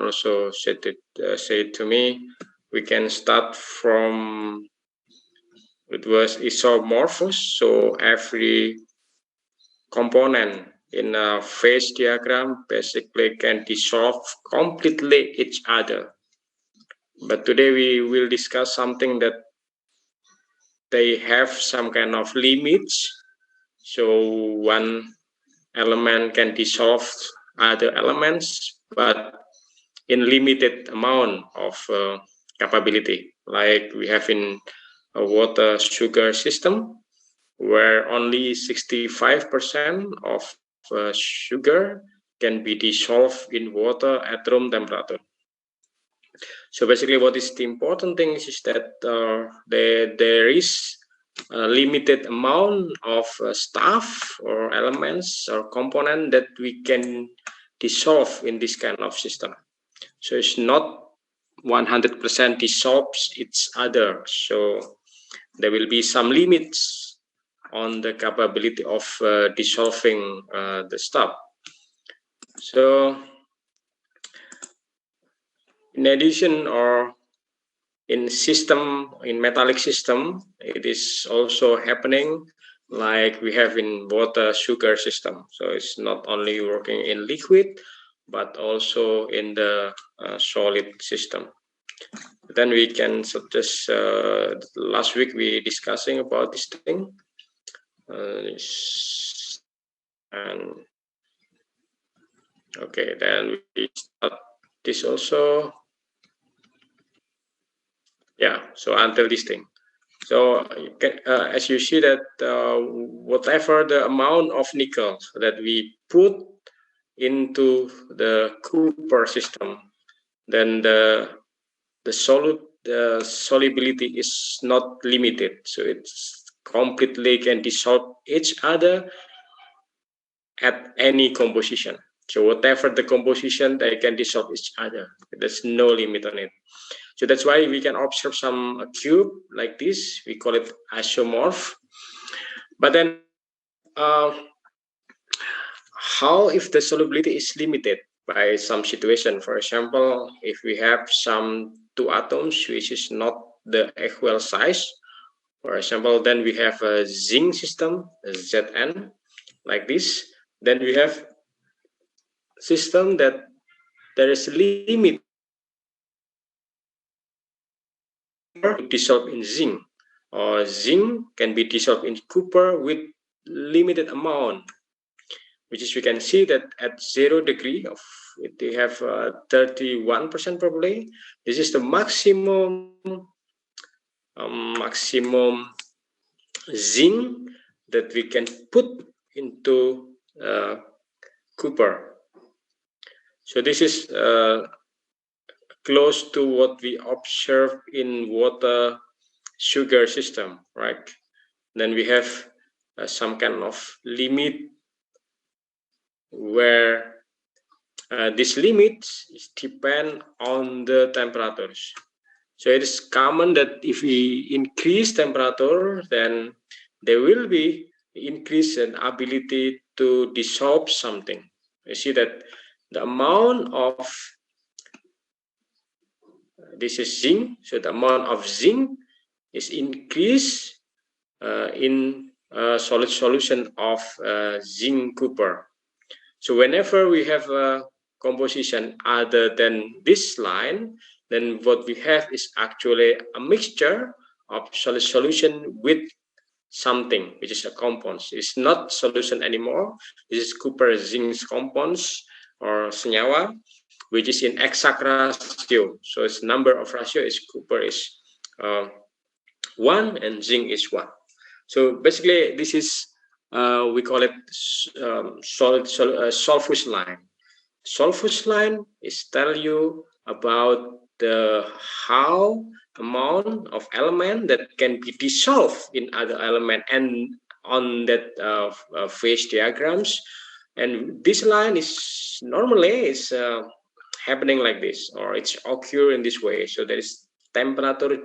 also say it to me. We can start from, it was isomorphous, so every component in a phase diagram basically can dissolve completely each other. But today we will discuss something that they have some kind of limits. So one element can dissolve other elements, but in limited amount of capability, like we have in a water sugar system, where only 65% of sugar can be dissolved in water at room temperature. So basically what is the important thing is that there is a limited amount of stuff or elements or component that we can dissolve in this kind of system. So it's not 100% dissolves each other. So there will be some limits on the capability of dissolving the stuff. So in addition, or in metallic system, it is also happening like we have in water sugar system. So it's not only working in liquid, but also in the solid system. Then we can suggest, last week we discussing about this thing, and okay, then we start this also. Yeah, so until this thing. So as you see that whatever the amount of nickel that we put into the Cooper system, then the solubility is not limited. So it's completely can dissolve each other at any composition. So whatever the composition, they can dissolve each other. There's no limit on it. So that's why we can observe some cube like this. We call it isomorph. But then how if the solubility is limited by some situation? For example, if we have some two atoms which is not the equal size, for example, then we have a zinc system, Zn, like this. Then we have system that there is limit dissolved in zinc, or zinc can be dissolved in copper with limited amount, which is we can see that at 0 degree of they have 31% probably. This is the maximum zinc that we can put into copper. So this is close to what we observe in water sugar system, right? Then we have some kind of limit where this limit depend on the temperatures. So it is common that if we increase temperature, then there will be increase in ability to dissolve something. You see that the amount of this is zinc, so the amount of zinc is increased in solid solution of zinc copper. So whenever we have a composition other than this line, then what we have is actually a mixture of solid solution with something which is a compounds. It's not solution anymore. This is copper zinc compounds or senyawa, which is in exact ratio. So its number of ratio is copper is 1 and zinc is 1. So basically this is we call it Solfus line. Solfus line is tell you about the how amount of element that can be dissolved in other element and on that phase diagrams. And this line is normally is happening like this, or it's occur in this way. So there is temperature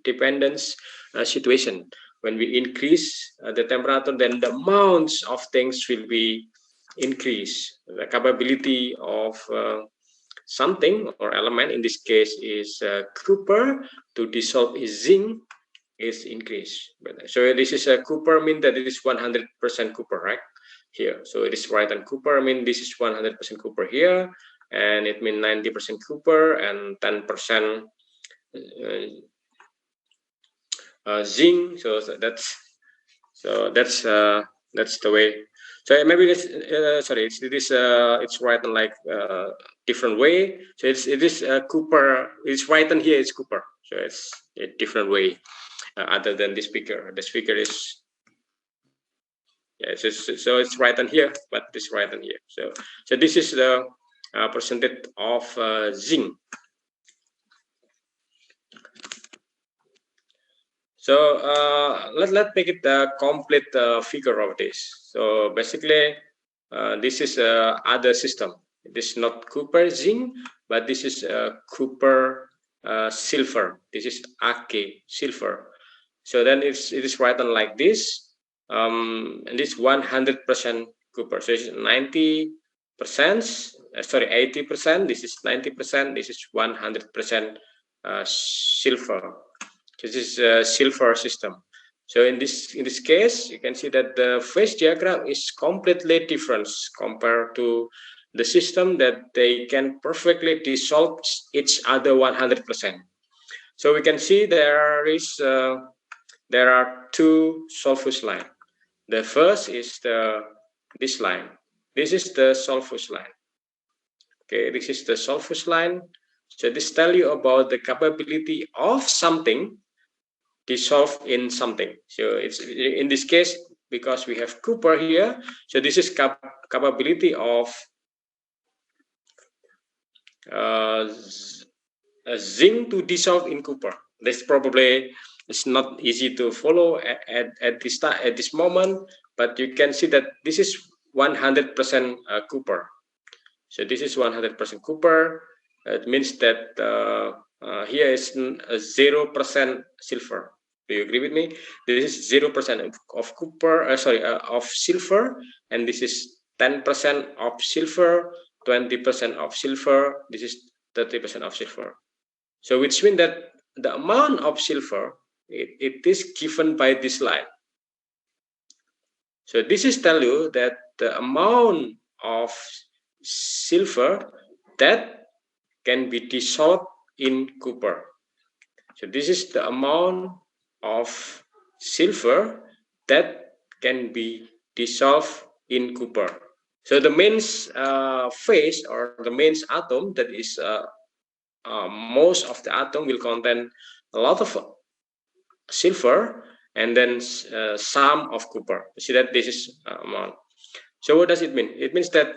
dependence situation. When we increase the temperature, then the amounts of things will be increased. The capability of something or element, in this case is copper, to dissolve is zinc, is increased. So this is a copper, mean that it is 100% copper, right? Here, so it is right, and copper mean this is 100% copper here, and it means 90% copper and 10% zinc. So that's the way. So maybe this sorry, it's written like different way. So it is copper. It's written here. It's copper. So it's a different way other than the speaker. The speaker is so it's written here, but it's written here. So this is the percentage of zinc. So let's make it a complete figure of this. So basically, this is other system. This is not copper zinc, but this is copper silver. This is Ag silver. So then it is written like this, and this 100% copper. So it's 90%. Sorry, 80%. This is 90%. This is 100% silver. This is a silver system. So in this case, you can see that the phase diagram is completely different compared to the system that they can perfectly dissolve each other 100%. So we can see there are two Solfus line. The first is this line. This is the Solfus line. Okay, this is the Solfus line. So this tells you about the capability of something dissolve in something. So it's in this case, because we have copper here, so this is capability of zinc to dissolve in copper. This probably is not easy to follow at this moment, but you can see that this is 100% copper. So this is 100% copper. It means that here is 0% silver. Do you agree with me? This is 0% of copper, of silver, and this is 10% of silver, 20% of silver. This is 30% of silver. So which means that the amount of silver it is given by this line. So this is tell you that the amount of silver that can be dissolved in copper. So this is the amount of silver that can be dissolved in copper. So the main phase or the main atom, that is most of the atom will contain a lot of silver and then some of copper. You see that this is amount. So what does it mean? It means that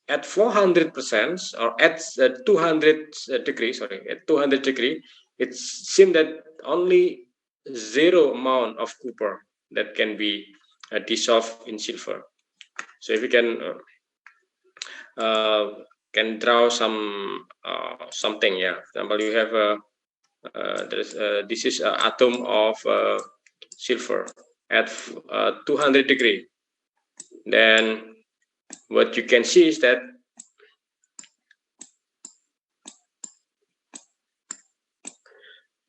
at 400% or at 200 degrees, at 200 degree, it seems that only zero amount of copper that can be dissolved in silver. So if you can draw something, yeah. For example, you have this is an atom of silver at 200 degree. Then what you can see is that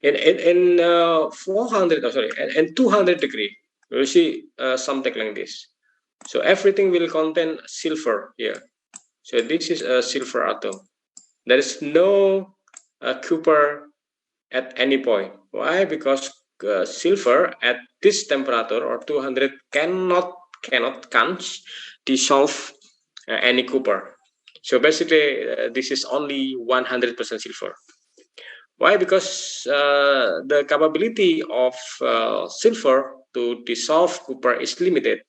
in 400, and 200 degree, you see something like this. So everything will contain silver here. So this is a silver atom. There is no copper at any point. Why? Because silver at this temperature or 200 can't dissolve any copper. So basically, this is only 100% silver. Why? Because the capability of silver to dissolve copper is limited.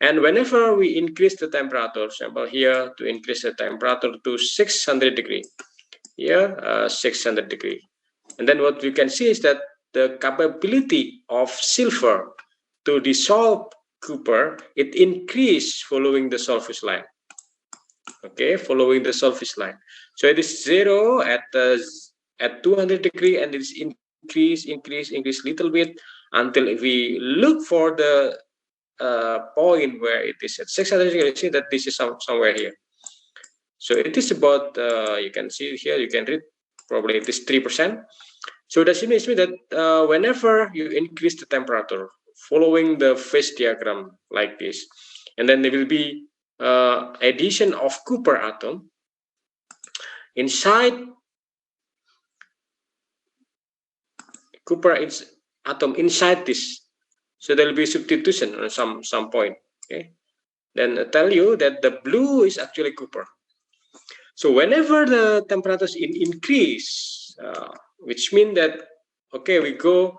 And whenever we increase the temperature, example here, to increase the temperature to 600 degree, here 600 degree. And then what we can see is that the capability of silver to dissolve copper, it increased following the Solfus line. Okay, following the Solfus line. So it is 0 at 200 degree, and it is increase little bit until we look for the point where it is at 600 degree. You see that this is somewhere here. So it is about, you can see here, you can read, probably it is 3%. So that means that whenever you increase the temperature following the phase diagram like this, and then there will be addition of Cooper atom inside atom inside this. So there will be substitution at some point. Okay, then I tell you that the blue is actually Cooper. So whenever the temperatures increase, which means that, okay, we go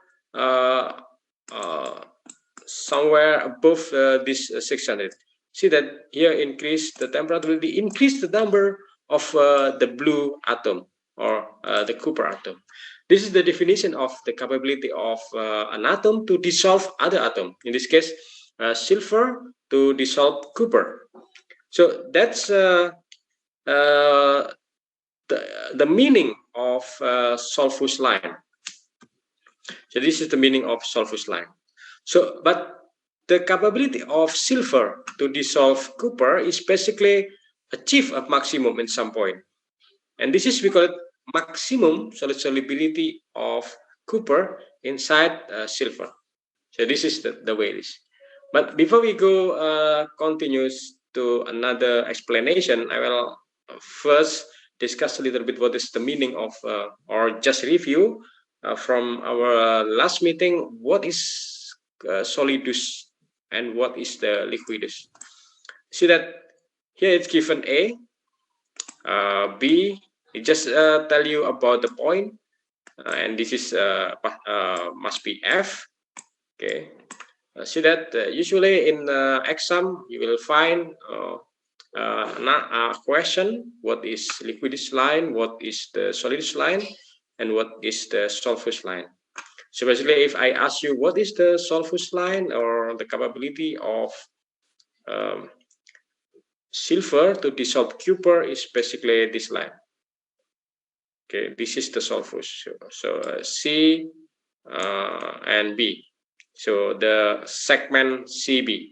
somewhere above this 600. See that here increase the temperature will increase the number of the blue atom or the Cooper atom. This is the definition of the capability of an atom to dissolve other atom. In this case, silver to dissolve Cooper. So that's the meaning of Solfus line. So this is the meaning of Solfus line. So, but the capability of silver to dissolve Cooper is basically achieve a maximum in some point. And this is because maximum solid solubility of Cooper inside silver. So this is the way it is. But before we go continues to another explanation, I will first discuss a little bit what is the meaning of, or just review from our last meeting, what is solidus and what is the liquidus. See that here it's given A, B, it just tell you about the point, and this is must be F. Okay, see that usually in exam you will find a question, what is liquidus line, what is the solidus line, and what is the Solfus line. So basically, if I ask you what is the Solfus line or the capability of silver to dissolve Cooper, is basically this line. Okay, this is the Solfus. So C and B. So the segment CB.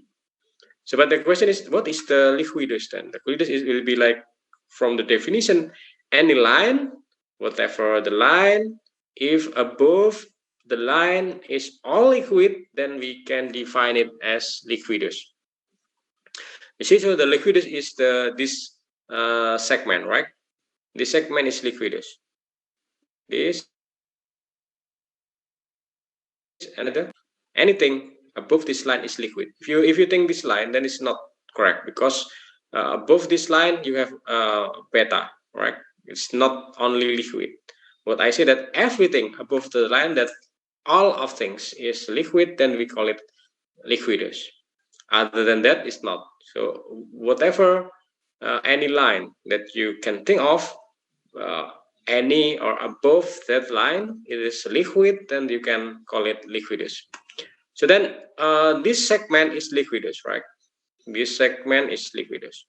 So, but the question is, what is the liquidus then? The liquidus will be like, from the definition, any line, whatever the line, if above the line is all liquid, then we can define it as liquidus. You see, so the liquidus is this segment, right? This segment is liquidus. This another, anything above this line is liquid. If you think this line, then it's not correct, because above this line you have beta, right? It's not only liquid. What I say that everything above the line, that all of things is liquid, then we call it liquidus. Other than that, it's not. So whatever any line that you can think of, any or above that line, it is liquid, then you can call it liquidus. So then this segment is liquidus, right? This segment is liquidus.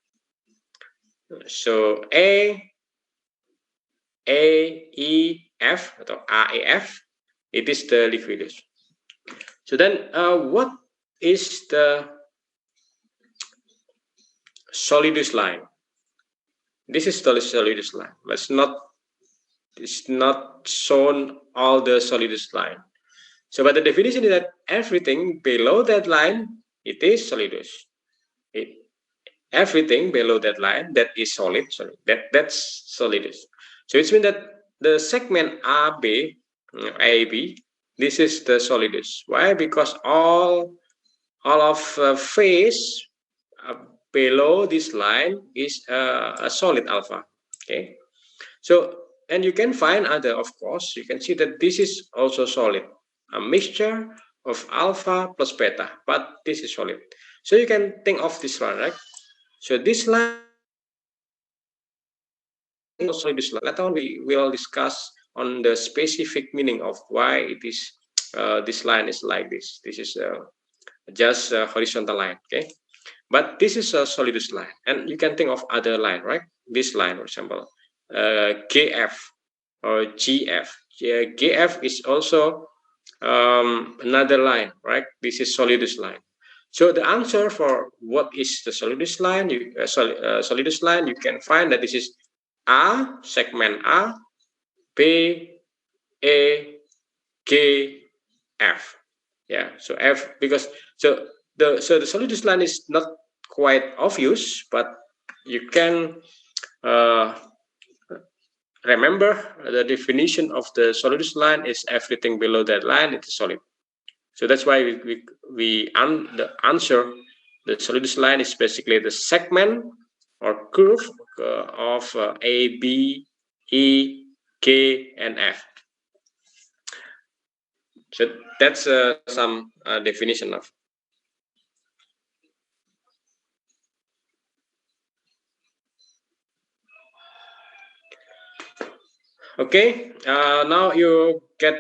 So A, E, F atau A, E, F, it is the liquidus. So then what is the solidus line? This is the solidus line. It's not shown all the solidus line. So, but the definition is that everything below that line, it is solidus. Everything below that line, that is solid. Sorry, that's solidus. So it means that the segment AB, this is the solidus. Why? Because all of phase below this line is a solid alpha. Okay, so, and you can find other, of course, you can see that this is also solid, a mixture of alpha plus beta, but this is solid. So you can think of this one, right? So this line, solidus line. Later on we will discuss on the specific meaning of why it is this line is like this. This is just a horizontal line, okay? But this is a solidus line, and you can think of other line, right? This line, for example, GF or GF. GF is also another line, right? This is solidus line. So the answer for what is the solidus line, solidus line, you can find that this is A, segment A, B, A, K, F. Yeah, so F, because the solidus line is not quite obvious, but you can remember the definition of the solidus line is everything below that line it is solid. So that's why the answer, the solidus line is basically the segment or curve of A, B, E, K, and F. So that's some definition of. Okay, now you get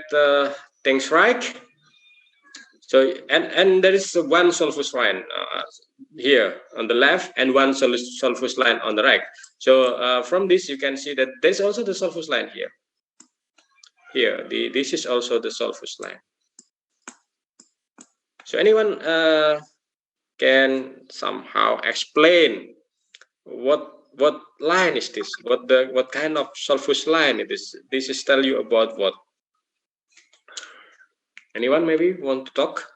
things right. So and there is one solvus line here on the left and one solvus line on the right. So from this you can see that there's also the solvus line here. Here, this is also the solvus line. So anyone can somehow explain what line is this? What kind of solvus line it is? This is tell you about what? Anyone maybe want to talk?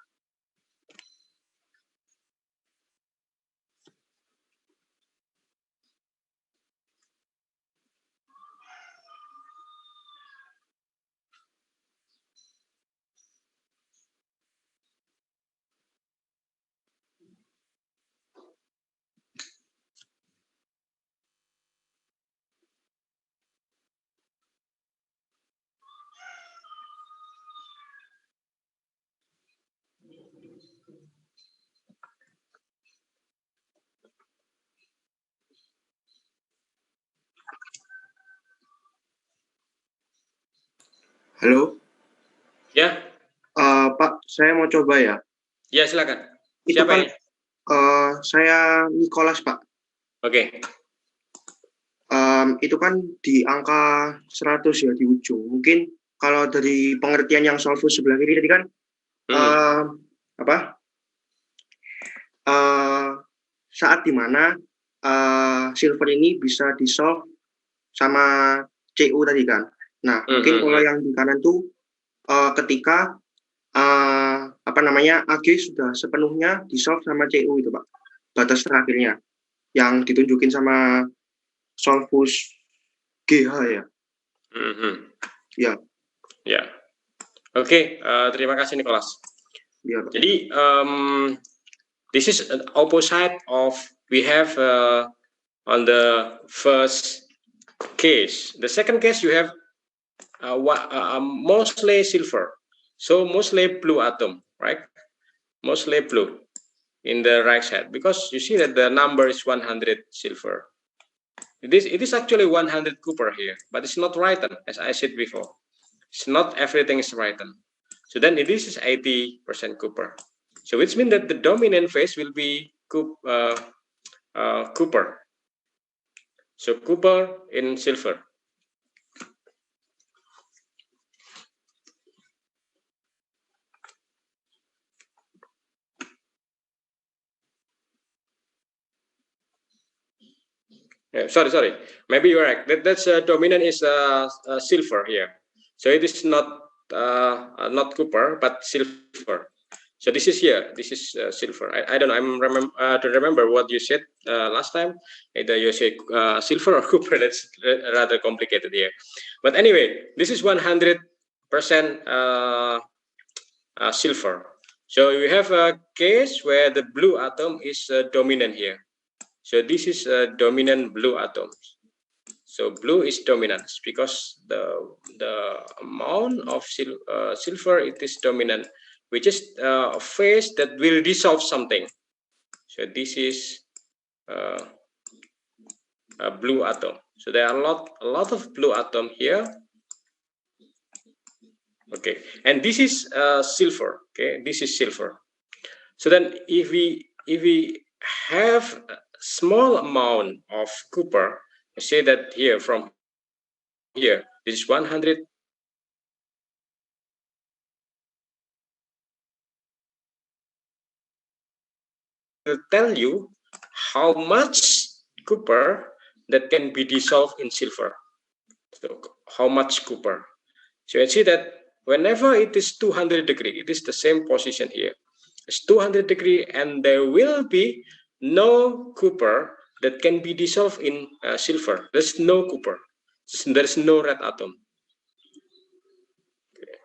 Halo. Ya. Pak, saya mau coba ya. Ya, silakan. Itu Siapa kan ini? saya Nicholas, Pak. Oke. Itu kan di angka 100 ya di ujung. Mungkin kalau dari pengertian yang solvus sebelah kiri tadi kan saat dimana silver ini bisa di-solve sama CU tadi kan. Nah, mungkin kalau yang di kanan tuh ketika AG sudah sepenuhnya di-solve sama CU itu, Pak. Batas terakhirnya yang ditunjukin sama solvus GH ya. Ya. Ya. Oke, terima kasih Nicholas. Ya, Pak. Jadi this is an opposite of we have on the first case. The second case you have mostly silver, so mostly blue atom, right? Mostly blue in the right side because you see that the number is 100 silver. It is actually 100 copper here, but it's not written as I said before. It's not everything is written. So then this is 80% copper. So which means that the dominant phase will be copper. So copper in silver. Sorry. Maybe you're right. That's dominant is silver here. So it is not copper but silver. So this is here. This is silver. I don't know. To remember what you said last time. Either you say silver or copper. That's rather complicated here. But anyway, this is 100% silver. So you have a case where the blue atom is dominant here. So this is a dominant blue atom. So blue is dominant because the amount of silver it is dominant, which is a phase that will dissolve something. So this is a blue atom. So there are a lot of blue atom here. Okay, and this is silver. Okay, this is silver. So then if we have a small amount of copper, say that here from here, this is 100 will tell you how much copper that can be dissolved in silver. So how much copper? So you see that whenever it is 200 degree, it is the same position here. It's 200 degree, and there will be no copper that can be dissolved in silver. There's no copper. There's no red atom. Okay.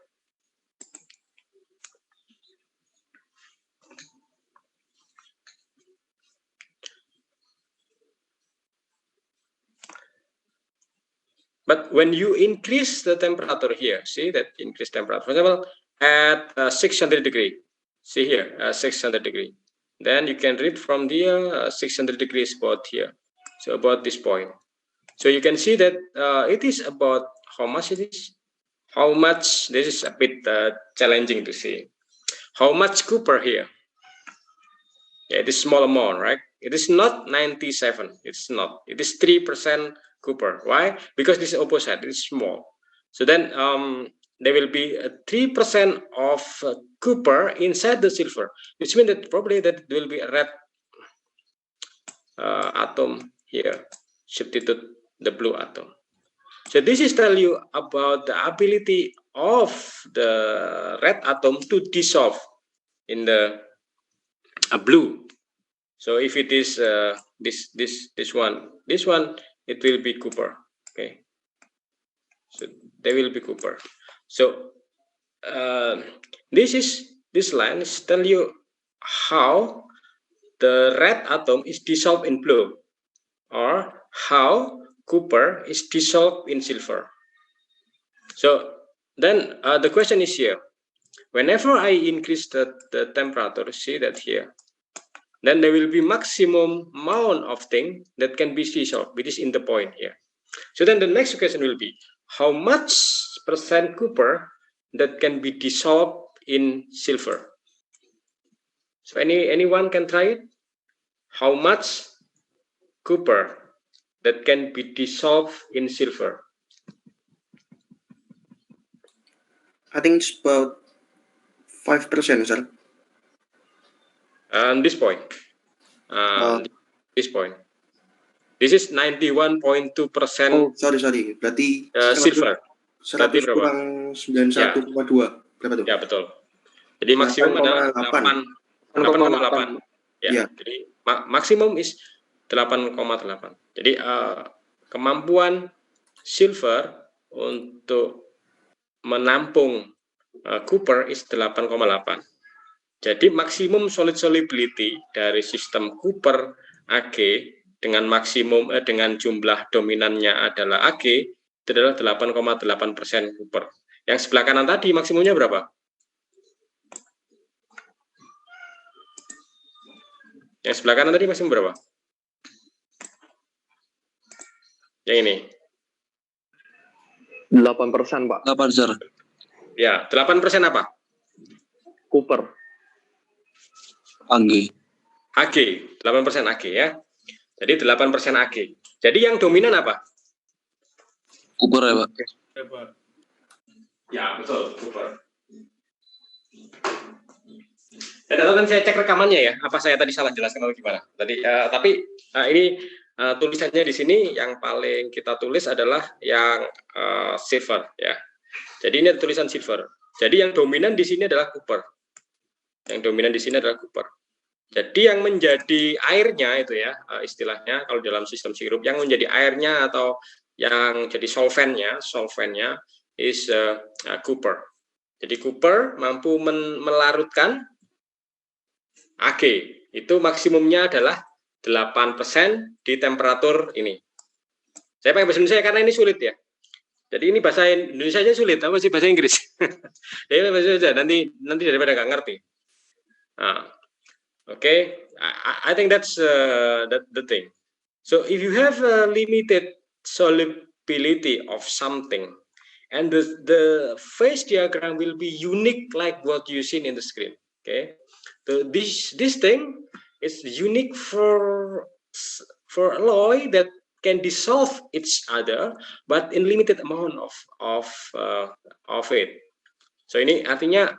But when you increase the temperature here, see that increase temperature, for example, at 600 degree, see here, 600 degree, then you can read from the 600 degrees about here, so about this point. So you can see that it is about how much it is, how much, this is a bit challenging to see, how much copper here. Yeah, it is small amount, right? It is not 97, it's not, it is 3% copper. Why? Because this is opposite, it is small. So then there will be 3% of copper inside the silver, which means that probably that will be a red atom here, substitute the blue atom. So this is tell you about the ability of the red atom to dissolve in the blue. So if it is this one, it will be copper. Okay, so they will be copper. So this line is tell you how the red atom is dissolved in blue, or how copper is dissolved in silver. So then the question is here, whenever I increase the temperature, see that here, then there will be maximum amount of thing that can be dissolved, which is in the point here. So then the next question will be, how much percent copper that can be dissolved in silver? So anyone can try it? How much copper that can be dissolved in silver? I think it's about 5%, sir. This point. This point. This is 91.2%. Oh, sorry. Berarti silver. 100 kurang 91,2. Berapa tuh? Ya, betul. Jadi maksimum adalah 8,8. Ya, jadi maksimum is 8,8. Jadi kemampuan silver untuk menampung copper is 8,8. Jadi maksimum solid solubility dari sistem copper Ag dengan maksimum dengan jumlah dominannya adalah Ag itu adalah 8,8% copper. Yang sebelah kanan tadi maksimumnya berapa? Yang sebelah kanan tadi maksimum berapa? Yang ini. 8%, Pak. 8, sir. Ya, 8% apa? Copper. Ag. 8% Ag ya. Jadi 8% Ag. Jadi yang dominan apa? Copper ya, Pak? Ya, betul, copper. Dan saya cek rekamannya ya, apa saya tadi salah jelaskan atau gimana? Tadi tapi ini tulisannya di sini yang paling kita tulis adalah yang silver ya. Jadi ini tulisan silver. Jadi yang dominan di sini adalah copper. Yang dominan di sini adalah copper. Jadi yang menjadi airnya itu ya, istilahnya kalau dalam sistem sirup, yang menjadi airnya atau yang jadi solvennya is copper. Jadi copper mampu melarutkan Ag. Itu maksimumnya adalah 8% di temperatur ini. Saya pakai bahasa Indonesia karena ini sulit ya. Jadi ini bahasa Indonesia aja sulit, apa sih bahasa Inggris? Jadi bahasa Indonesia nanti daripada nggak ngerti. Nah, okay, I think that's the thing. So if you have a limited solubility of something, and the phase diagram will be unique like what you seen in the screen. Okay, so this thing is unique for alloy that can dissolve each other, but in limited amount of it. So ini artinya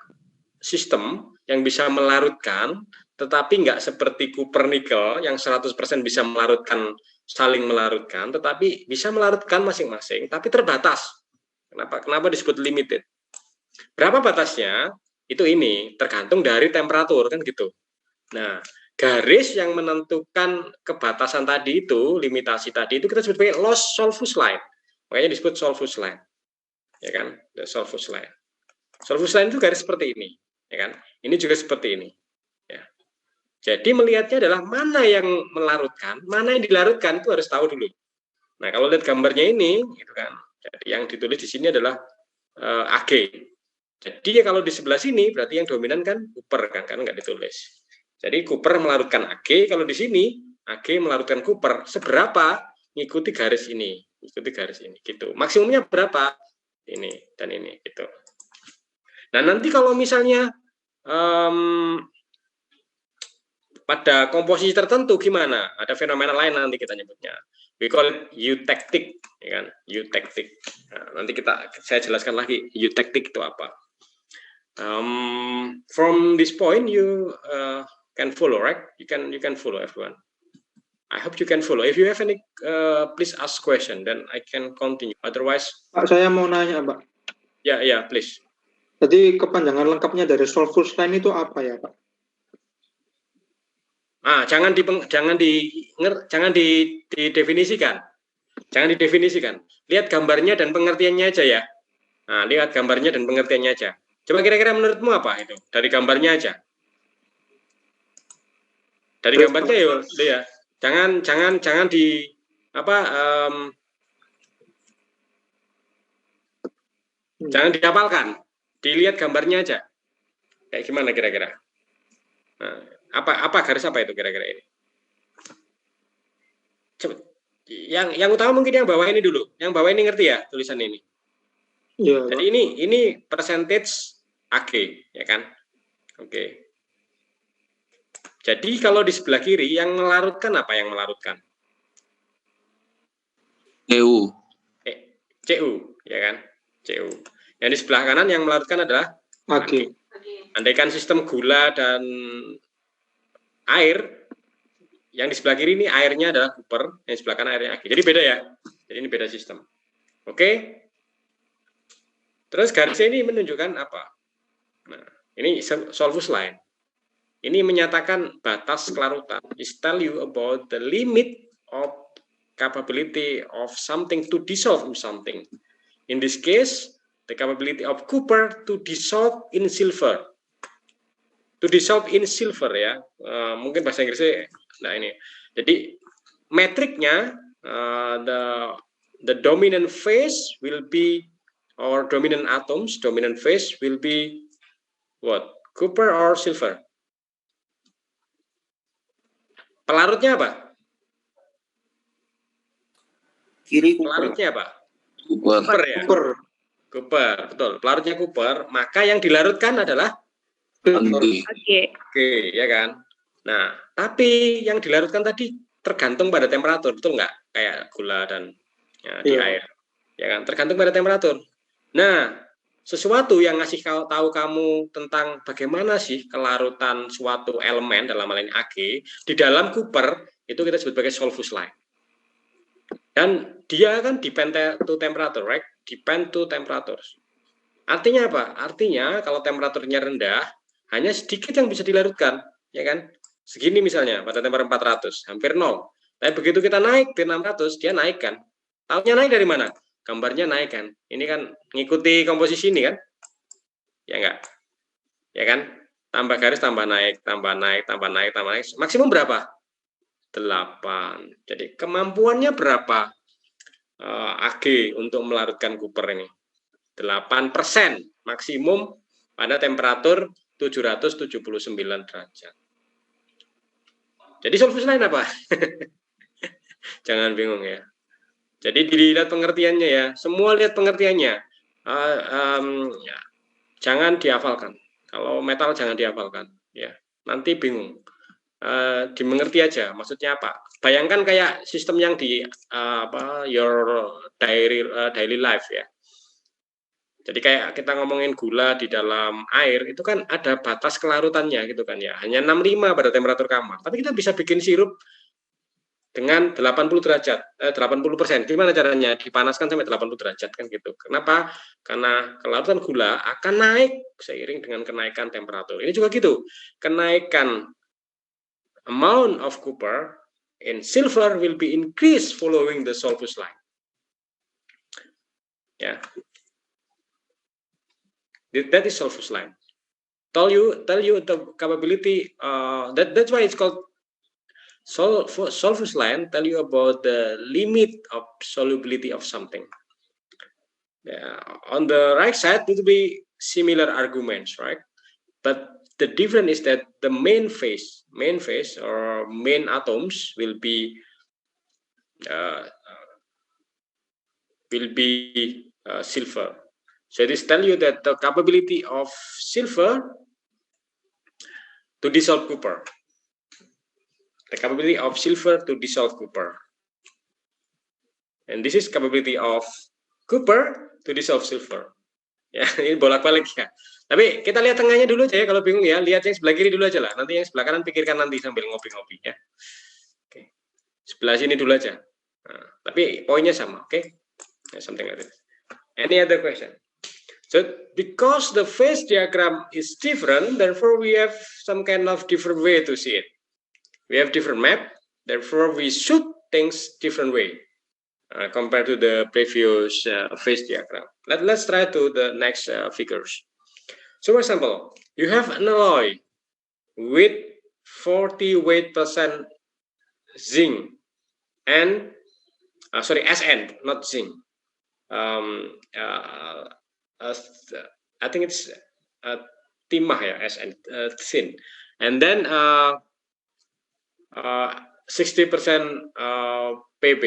sistem yang bisa melarutkan tetapi nggak seperti Cooper nikel yang 100% bisa melarutkan, saling melarutkan, tetapi bisa melarutkan masing-masing, tapi terbatas. Kenapa disebut limited? Berapa batasnya? Itu ini, tergantung dari temperatur, kan gitu. Nah, garis yang menentukan kebatasan tadi itu, limitasi tadi itu kita sebut sebagai loss solvus line. Makanya disebut solvus line. Ya kan? The solvus line. Solvus line itu garis seperti ini, ya kan? Ini juga seperti ini. Ya. Jadi melihatnya adalah mana yang melarutkan, mana yang dilarutkan itu harus tahu dulu. Nah, kalau lihat gambarnya ini, gitu kan. Jadi yang ditulis di sini adalah AG. Jadi ya kalau di sebelah sini berarti yang dominan kan Cooper kan, karena nggak ditulis. Jadi Cooper melarutkan AG, kalau di sini AG melarutkan Cooper. Seberapa? Ngikuti garis ini, gitu. Maksimumnya berapa? Ini dan ini, gitu. Nah, nanti kalau misalnya pada komposisi tertentu gimana? Ada fenomena lain nanti kita nyebutnya. We call it eutectic, ya kan? Eutectic. Nah, nanti saya jelaskan lagi eutectic itu apa. From this point you can follow, right? You can follow everyone. I hope you can follow. If you have any, please ask question, then I can continue. Otherwise, Pak, saya mau nanya, Pak. Ya, please. Jadi kepanjangan lengkapnya dari solvus line itu apa ya, Pak? Jangan didefinisikan. Jangan didefinisikan. Lihat gambarnya dan pengertiannya aja ya. Nah, lihat gambarnya dan pengertiannya aja. Coba kira-kira menurutmu apa itu? Dari gambarnya aja. Dari gambarnya ya. Jangan di apa? Jangan dihafalkan. Dilihat gambarnya aja. Kayak gimana kira-kira? Nah, apa garis apa itu kira-kira ini? Coba, yang utama mungkin yang bawah ini dulu. Yang bawah ini ngerti ya tulisan ini? Iya. Jadi ini percentage AG, ya kan? Oke. Jadi kalau di sebelah kiri yang melarutkan apa yang melarutkan? CU. CU, ya kan? CU. Yang di sebelah kanan yang melarutkan adalah AG. Andaikan sistem gula dan air, yang di sebelah kiri ini airnya adalah Cooper, yang di sebelah kanan airnya AG. Jadi beda ya. Jadi ini beda sistem. Oke. Terus garisnya ini menunjukkan apa? Nah, ini solvus line. Ini menyatakan batas kelarutan. It tell you about the limit of capability of something to dissolve in something. In this case, the capability of Cooper to dissolve in silver. To dissolve in silver ya. Mungkin bahasa Inggrisnya. Nah ini. Jadi metriknya the dominant phase will be, or dominant atoms, dominant phase will be what? Cooper or silver? Pelarutnya apa? Kiri Cooper. Pelarutnya apa? Cooper ya? Cooper, betul. Pelarutnya Cooper, maka yang dilarutkan adalah AG. Oke, ya kan? Nah, tapi yang dilarutkan tadi tergantung pada temperatur, betul nggak? Kayak gula dan di air. Ya kan? Tergantung pada temperatur. Nah, sesuatu yang ngasih tahu kamu tentang bagaimana sih kelarutan suatu elemen, dalam hal ini AG, di dalam Cooper, itu kita sebut sebagai solvus line. Dan dia kan depend to temperature, right? Depend to temperatures. Artinya apa? Artinya kalau temperaturnya rendah, hanya sedikit yang bisa dilarutkan, ya kan? Segini misalnya, pada temperatur 400, hampir 0. Tapi begitu kita naik ke 600, dia naik kan? Tahunya naik dari mana? Gambarnya naik kan? Ini kan ngikuti komposisi ini kan? Ya enggak? Ya kan? Tambah garis, tambah naik, tambah naik, tambah naik, tambah naik. Maksimum berapa? 8. Jadi kemampuannya berapa AG untuk melarutkan Cooper ini? 8% maksimum pada temperatur 779 derajat. Jadi solvus line apa? Jangan bingung ya. Jadi dilihat pengertiannya ya. Semua lihat pengertiannya. Ya. Jangan dihafalkan. Kalau metal jangan dihafalkan. Ya. Nanti bingung. Dimengerti aja. Maksudnya apa? Bayangkan kayak sistem yang di your daily life ya. Jadi kayak kita ngomongin gula di dalam air, itu kan ada batas kelarutannya gitu kan ya. Hanya 65 pada temperatur kamar. Tapi kita bisa bikin sirup dengan 80 derajat, 80%. Gimana caranya? Dipanaskan sampai 80 derajat kan gitu. Kenapa? Karena kelarutan gula akan naik seiring dengan kenaikan temperatur. Ini juga gitu. Kenaikan amount of copper in silver will be increased following the Solfus line. Ya. That is Solfus line. Tell you the capability. That's why it's called Solfus line. Tell you about the limit of solubility of something. On the right side, it will be similar arguments, right? But the difference is that the main phase or main atoms will be silver. So this tell you that the capability of silver to dissolve copper. The capability of silver to dissolve copper. And this is capability of copper to dissolve silver. Ya, ini bolak-balik ya. Tapi kita lihat tengahnya dulu aja ya, kalau bingung ya, lihat yang sebelah kiri dulu aja lah. Nanti yang sebelah kanan pikirkan nanti sambil ngopi-ngopi ya. Oke. Sebelah sini dulu aja. Nah, tapi poinnya sama, oke? Something like this. Any other question? So because the phase diagram is different, therefore we have some kind of different way to see it. We have different map, therefore we shoot things different way compared to the previous phase diagram. Let's try to the next figures. So for example, you have an alloy with 40 weight percent zinc and SN, not zinc. I think it's timah ya, SN, thin. And then 60% Pb.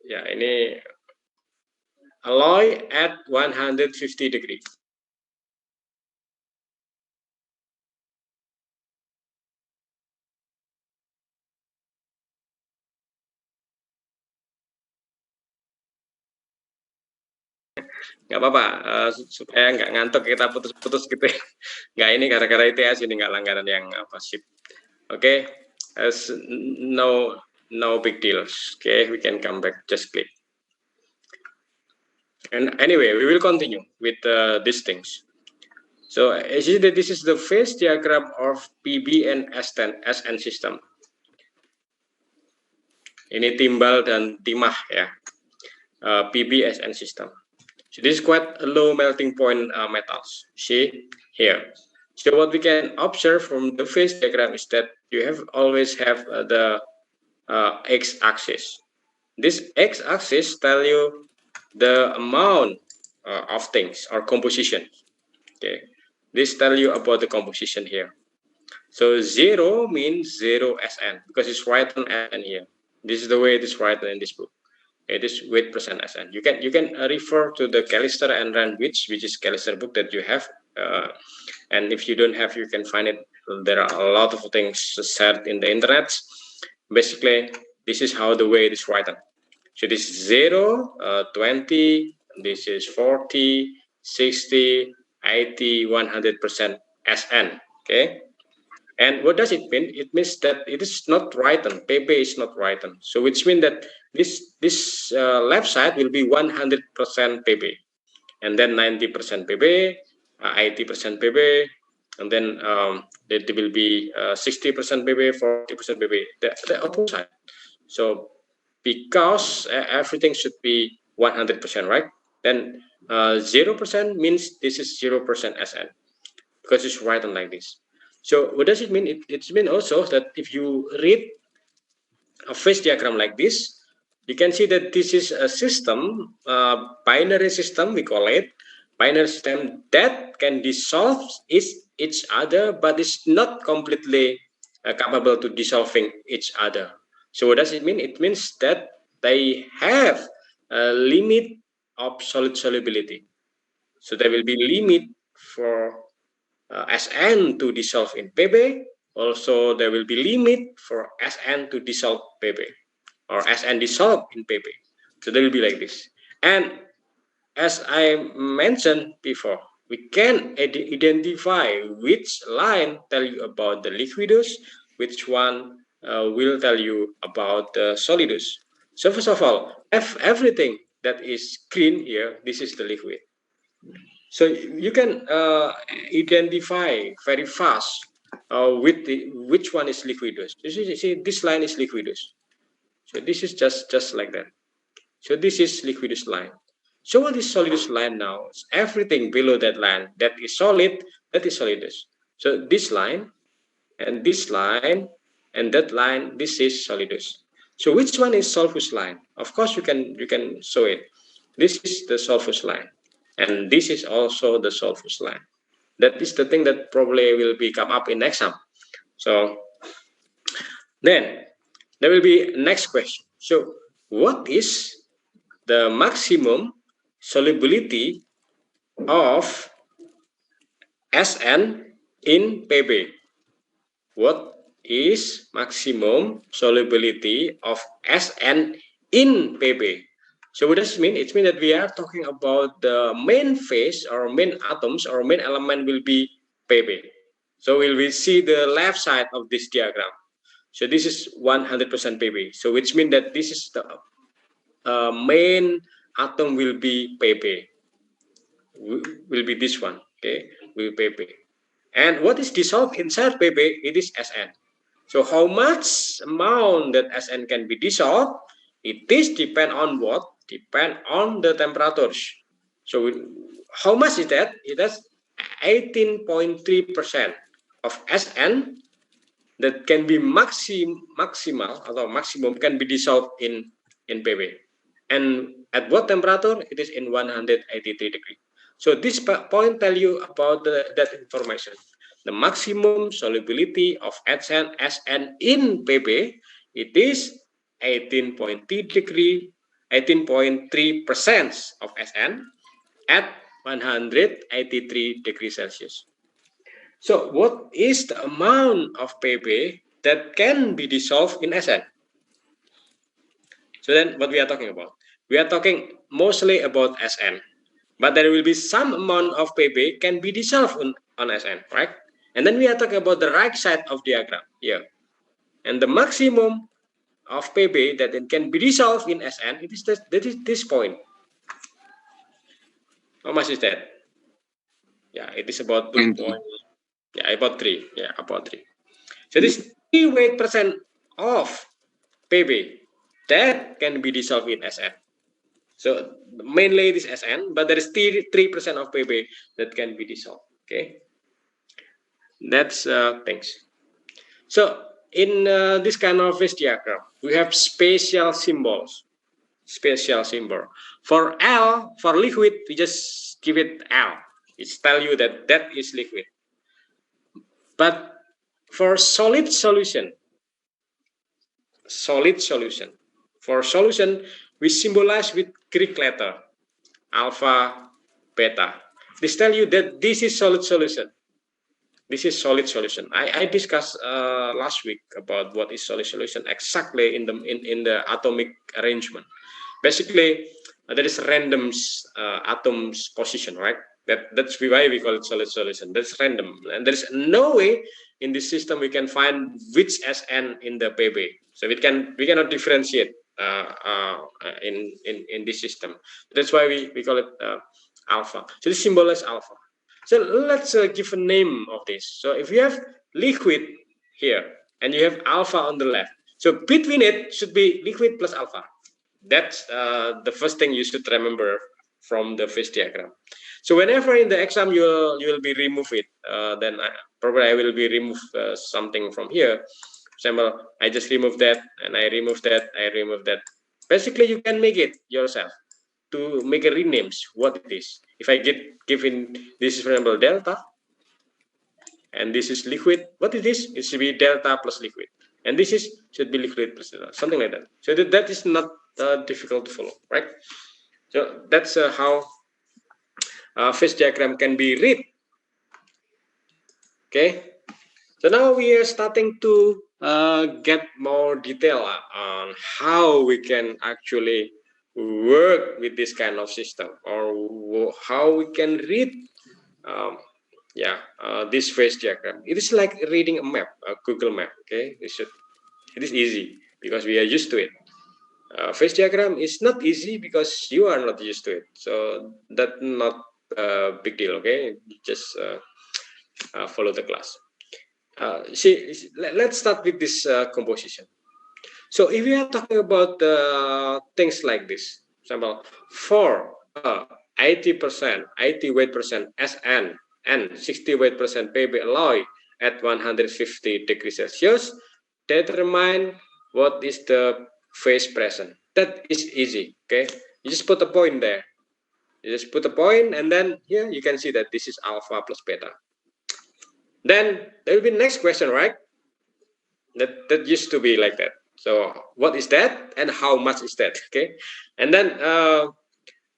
Ya, ini alloy at 150 degree. Nggak apa-apa, supaya nggak ngantuk kita putus-putus gitu ya. Nggak, ini gara-gara ITS ini nggak langgaran yang sip. Oke, no big deals. Okay, we can come back, just click. And anyway, we will continue with these things. So as you see that this is the phase diagram of PB and SN system. Ini timbal dan timah ya, PB SN system. So this is quite a low melting point metals. See here. So what we can observe from the phase diagram is that you always have the x-axis. This x-axis tell you the amount of things or composition. Okay, this tell you about the composition here. So 0 means 0 SN because it's written SN here. This is the way it is written in this book. It is weight percent SN. You can refer to the Callister and Randwich, which is Callister book that you have. And if you don't have, you can find it. There are a lot of things said in the internet. Basically, this is how the way it is written. So this is 0, 20, this is 40, 60, 80, 100% SN. Okay. And what does it mean? It means that it is not written. PB is not written. So which means that this left side will be 100% PB, and then 90% PB, 80% PB, and then there will be 60% PB, 40% PB. The opposite. So because everything should be 100%, right? Then 0% means this is 0% SN because it's written like this. So what does it mean? It means also that if you read a phase diagram like this, you can see that this is a system, binary system, we call it, binary system that can dissolve each other, but is not completely capable to dissolving each other. So what does it mean? It means that they have a limit of solid solubility. So there will be limit for SN to dissolve in PB. Also, there will be limit for SN to dissolve PB, or SN dissolve in PB. So they will be like this. And as I mentioned before, we can identify which line tell you about the liquidus, which one will tell you about the solidus. So first of all, everything that is green here, this is the liquid. So you can identify very fast with which one is liquidus. You see, this line is liquidus. So this is just like that. So this is liquidus line. So what is solidus line now? It's everything below that line that is solid, that is solidus. So this line and this line and that line, this is solidus. So which one is solvus line? Of course, you can show it. This is the solvus line, and this is also the solvus line. That is the thing that probably will be come up in exam. So then there will be next question. So what is the maximum solubility of SN in PB? What is maximum solubility of SN in PB? So what does it mean? It means that we are talking about the main phase or main atoms or main element will be PB. So will we see the left side of this diagram? So this is 100% PB. So which means that this is the main atom will be PB. Will be this one. Okay, will be PB. And what is dissolved inside PB? It is SN. So how much amount that SN can be dissolved? It is depend on what? Depend on the temperatures. So how much is that? It is 18.3% of SN that can be maximal or maximum can be dissolved in PB. And at what temperature? It is in 183 degrees. So this point tell you about that information. The maximum solubility of SN in PB, it is 18.3% of SN at 183 degrees Celsius. So what is the amount of PB that can be dissolved in SN? So then what we are talking about? We are talking mostly about SN. But there will be some amount of PB can be dissolved on SN, right? And then we are talking about the right side of diagram here. And the maximum of PB that it can be dissolved in SN, it is this point. How much is that? Yeah, it is about 2 point. Yeah, about 3. Yeah, about 3. So this 38% of PB that can be dissolved in SN. So mainly it is SN, but there is 3% of PB that can be dissolved. Okay, that's things. So in this kind of phase diagram, we have spatial symbols. Spatial symbol for L, for liquid, we just give it L. It's tell you that that is liquid. But for solid solution, for solution, we symbolize with Greek letter alpha, beta. This tell you that this is solid solution. This is solid solution. I discussed last week about what is solid solution exactly in the atomic arrangement. Basically, there is random atoms position, right? That's why we call it solid solution. That's random, and there is no way in this system we can find which SN in the PB. So we cannot differentiate in this system. That's why we call it alpha. So this symbol is alpha. So let's give a name of this. So if you have liquid here and you have alpha on the left, so between it should be liquid plus alpha. That's the first thing you should remember from the phase diagram. So whenever in the exam you will be remove it, then probably I will be remove something from here. Example, I just remove that, and I remove that, I remove that. Basically, you can make it yourself to make a renames what it is. If I give in this is for example delta, and this is liquid, what it is? It should be delta plus liquid, and this should be liquid plus delta, something like that. So that is not difficult to follow, right? So that's how phase diagram can be read. Okay, so now we are starting to get more detail on how we can actually work with this kind of system, or how we can read this phase diagram. It is like reading a map, a Google map. Okay, it is easy because we are used to it. Phase diagram is not easy because you are not used to it, so that's not a big deal. Okay, just follow the class. Let's start with this composition. So if we are talking about things like this, example, for 80% 80 weight percent SN and 60 weight percent PB alloy at 150 degrees Celsius, determine what is the phase present. That is easy. Okay, you just put a point there. You just put a point, and then here you can see that this is alpha plus beta. Then there will be next question, right? That used to be like that. So what is that, and how much is that? Okay, and then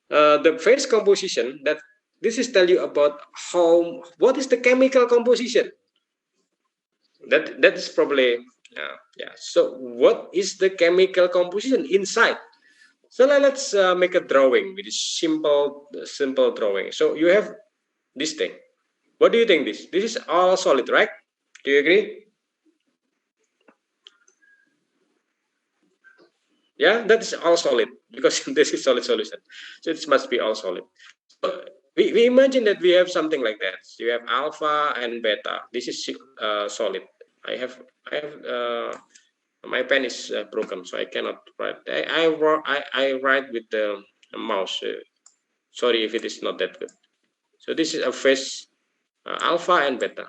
the phase composition, that this is tell you about what is the chemical composition. That is probably So what is the chemical composition inside? So let's make a drawing with a simple drawing. So you have this thing. What do you think? This is all solid, right? Do you agree? Yeah, that is all solid because this is solid solution. So it must be all solid. So we imagine that we have something like that. So you have alpha and beta. This is solid. I have my pen is broken, so I cannot write. I write with the mouse. Sorry if it is not that good. So this is a phase alpha and beta.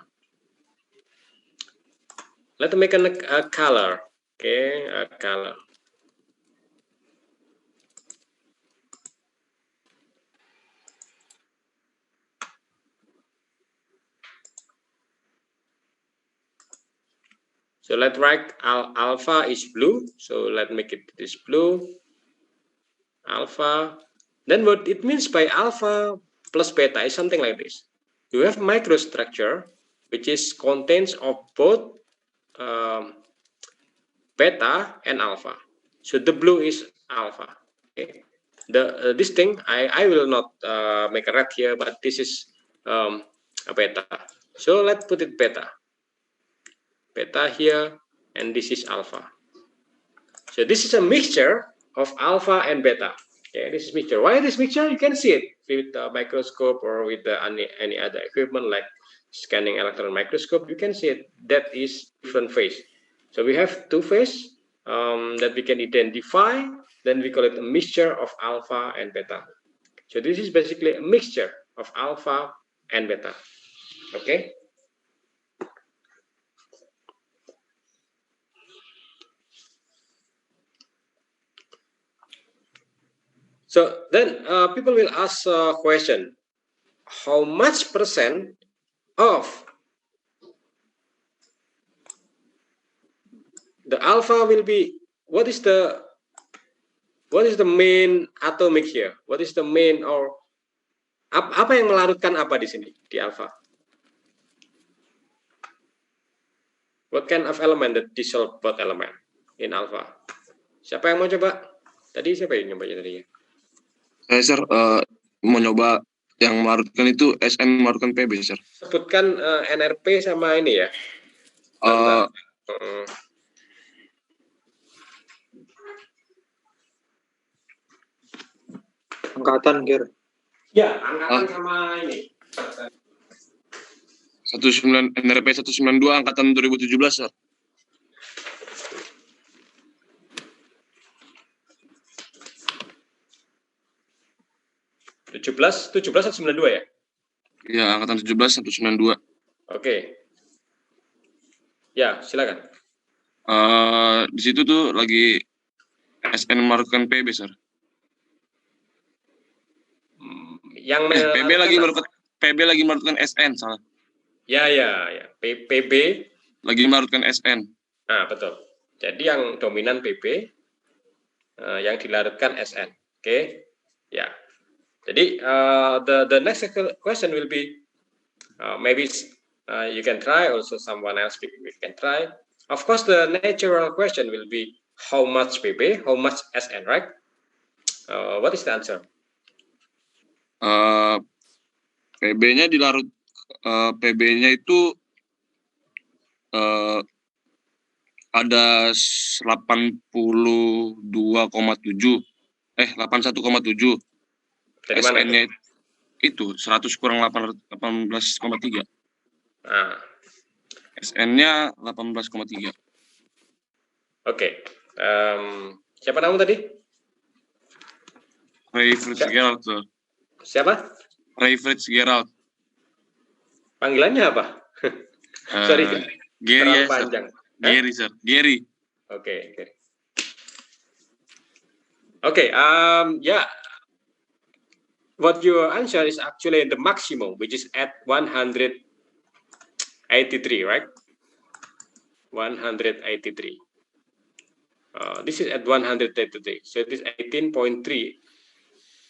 Let's make a color. Okay, a color. So let's write alpha is blue. So let's make it this blue. Alpha. Then what it means by alpha plus beta is something like this. You have microstructure which is contains of both beta and alpha. So the blue is alpha. Okay. This thing I will not make a red here, but this is a beta. So let's put it beta. Beta here, and this is alpha. So this is a mixture of alpha and beta. Okay, this is mixture. Why this mixture? You can see it with a microscope or with any other equipment like scanning electron microscope. You can see it. That is different phase. So we have two phase that we can identify. Then we call it a mixture of alpha and beta. So this is basically a mixture of alpha and beta. Okay. So then people will ask a question: how much percent of the alpha will be? What is the main atomic here? What is the main, or apa yang melarutkan apa di sini di alpha? What kind of element that dissolve both element in alpha? Siapa yang mau coba? Tadi siapa yang nyobanya tadi? Saya sir mau nyoba yang melarutkan itu SN melarutkan PB sir. Sebutkan NRP sama ini ya. Angkatan, Ger. Ya, angkatan sama ini. NRP 192 angkatan 2017 sir. 17 192 ya? Iya, angkatan 17 192. Oke. Ya, silakan. Di situ tuh lagi SN melarutkan PB, sir. Yang PB lagi melarutkan SN, salah. Ya. PB lagi melarutkan SN. Nah, betul. Jadi yang dominan PB, yang dilarutkan SN. Oke. Ya. Jadi the next question will be maybe you can try, also someone else can try. Of course, the natural question will be how much PB, how much SN, right? What is the answer? PB-nya dilarut, PB-nya itu ada 81,7. 81,7. Dari mana SN-nya itu 100 kurang 18,3. Nah, SN-nya 18,3. Oke. Siapa kamu tadi? Ray Fitzgerald. Siapa? Ray Fitzgerald. Panggilannya apa? Sorry, Gary terlalu ya, panjang. Gary, sir. Gary. Oke. Yeah. What your answer is actually the maximum, which is at 183, right? 183. This is at 183. So it is 18.3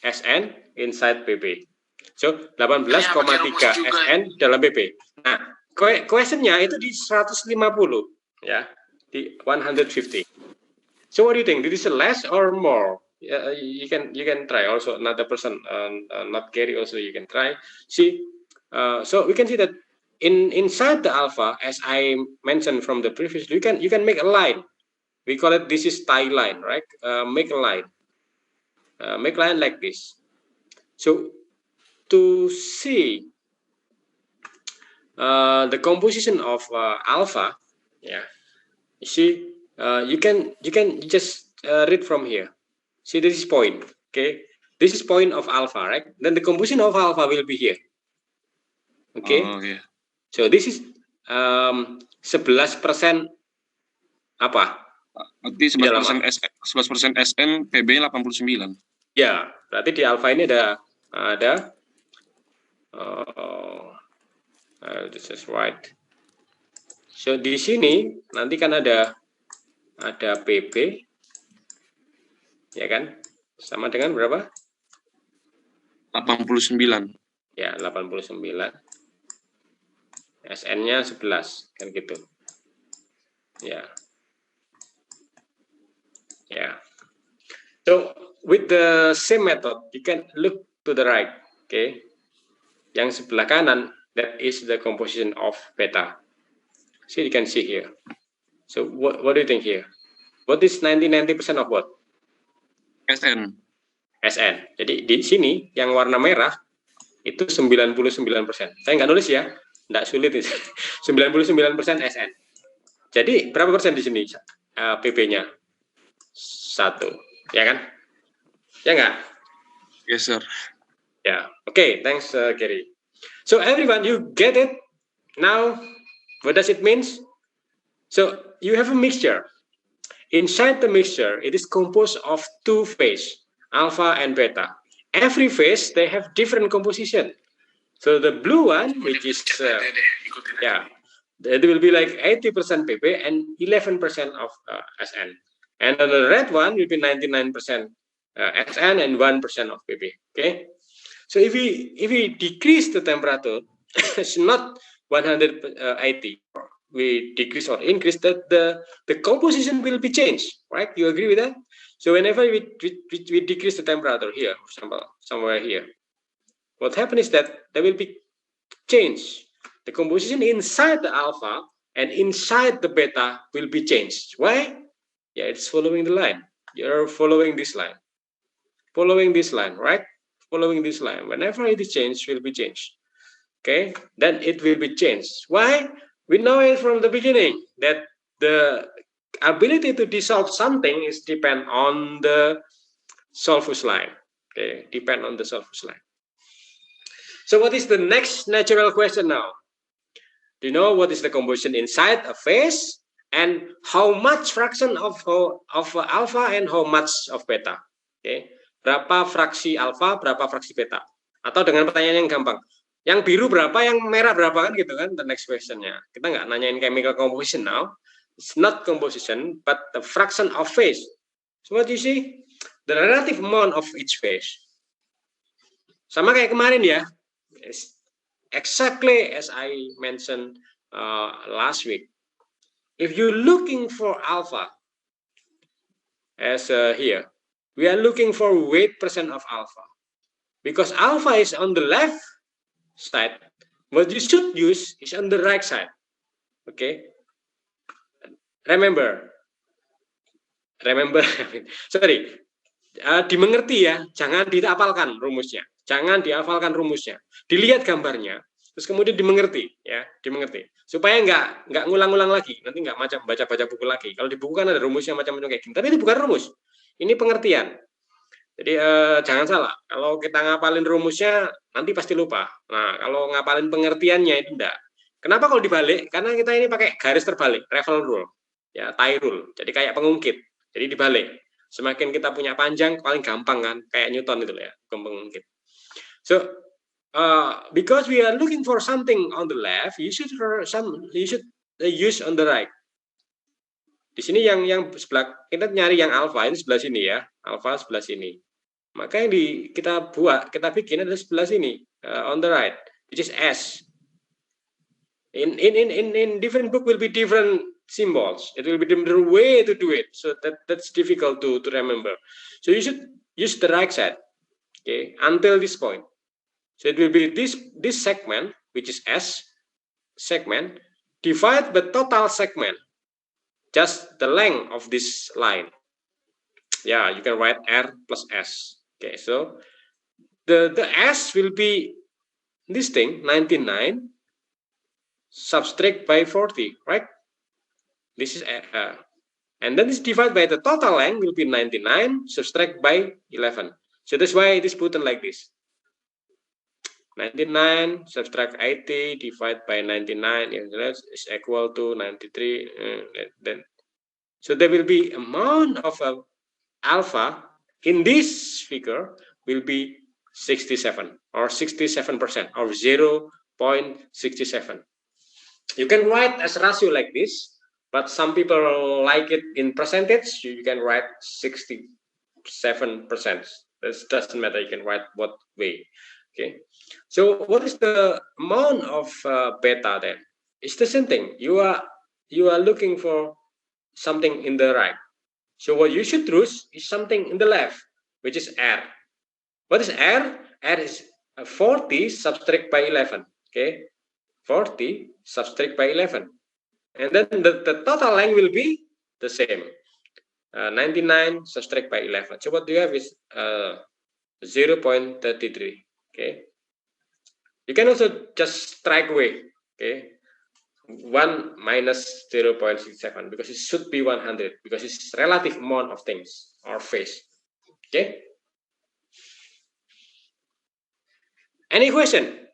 SN inside PP. So 18,3 SN dalam PP. Nah, questionnya itu di 150 ya, di 150. So what do you think? This is less or more? You can try also. Another person, not Gary, also you can try. See, so we can see that inside the alpha, as I mentioned from the previous, you can make a line. We call it, this is tie line, right? Make a line. Make a line like this. So to see the composition of alpha, yeah, you see, you can just read from here. See, this is point. Okay, this is point of alpha, right? Then the composition of alpha will be here. Okay. Oh, yeah. So this is 11% apa? Berarti 11% SN, PB-nya 89. Ya, berarti di alpha ini ada this is right. So di sini nanti kan ada PP, ya kan? Sama dengan berapa? 89. Ya, 89. SN-nya 11, kan gitu. Ya. Ya. So with the same method, you can look to the right, okay? Yang sebelah kanan, that is the composition of beta. So you can see here. So what do you think here? What is 90% of what? SN. SN. Jadi di sini yang warna merah itu 99%. Saya nggak nulis ya, nggak sulit itu. 99% SN. Jadi berapa persen di sini PP-nya? 1, ya kan? Ya nggak? Yes, sir. Yeah. Okay. Thanks, Gary. So everyone, you get it now? What does it mean? So you have a mixture. Inside the mixture, it is composed of 2 phase, alpha and beta. Every phase they have different composition. So the blue one, which is it will be like 80% PP and 11% of SN. And the red one will be 99% SN and 1% of PP. Okay. So if we decrease the temperature, it's not 180. We decrease or increase that the composition will be changed, right? You agree with that? So whenever we decrease the temperature here, for example, somewhere here, what happens is that there will be change. The composition inside the alpha and inside the beta will be changed. Why? Yeah, it's following the line. You're following this line. Following this line, right? Following this line. Whenever it is changed, will be changed. Okay, then it will be changed. Why? We know it from the beginning that the ability to dissolve something is depend on the Solfus line. Okay, depend on the Solfus line. So what is the next natural question now? Do you know what is the composition inside a phase and how much fraction of alpha and how much of beta? Okay, berapa fraksi alpha, berapa fraksi beta? Atau dengan pertanyaan yang gampang, yang biru berapa, yang merah berapa, kan gitu kan, the next questionnya. Kita nggak nanyain chemical composition now. It's not composition, but the fraction of phase. So what you see? The relative amount of each phase. Sama kayak kemarin ya. Exactly as I mentioned last week. If you're looking for alpha, as here, we are looking for weight percent of alpha. Because alpha is on the left side, what you should use is on the right side. Okay? Remember, sorry, dimengerti ya, jangan dihafalkan rumusnya. Jangan dihafalkan rumusnya. Dilihat gambarnya, terus kemudian dimengerti, ya, dimengerti. Supaya nggak ngulang-ngulang lagi, nanti nggak macam baca-baca buku lagi. Kalau di buku kan ada rumusnya macam-macam kayak gini, tapi itu bukan rumus. Ini pengertian. Jadi jangan salah. Kalau kita ngapalin rumusnya, nanti pasti lupa. Nah, kalau ngapalin pengertiannya itu enggak. Kenapa kalau dibalik? Karena kita ini pakai garis terbalik, Ravel rule, ya, tie rule. Jadi kayak pengungkit. Jadi dibalik. Semakin kita punya panjang, paling gampang kan, kayak Newton itu ya, pengungkit. So, because we are looking for something on the left, you should use on the right. Di sini yang sebelah, kita nyari yang alpha ini sebelah sini ya, alpha sebelah sini. Maka yang kita bikin adalah sebelah sini, on the right, which is S. In different book will be different symbols. It will be different way to do it. So that's difficult to remember. So you should use the right side, okay, until this point. So it will be this segment, which is S segment, divide the total segment, just the length of this line. Yeah, you can write R plus S. Okay, so the S will be this thing, 99, subtract by 40, right? This is and then this divided by the total length will be 99, subtract by 11. So that's why it is put like this. 99 subtract 80 divided by 99 is equal to 93. Then, so there will be amount of alpha in this figure will be 67 or 67% or 0.67. You can write as ratio like this, but some people like it in percentage. You can write 67%. That doesn't matter. You can write what way. Okay. So what is the amount of beta then? It's the same thing. You are looking for something in the right. So what you should choose is something in the left, which is R. What is R? R is 40 subtract by 11. Okay, 40 subtract by 11, and then the total length will be the same. 99 subtract by 11. So what do you have is 0.33. Okay, you can also just strike away. Okay, 1 minus 0.67 because it should be 100 because it's relative amount of things or phase. Okay, any question?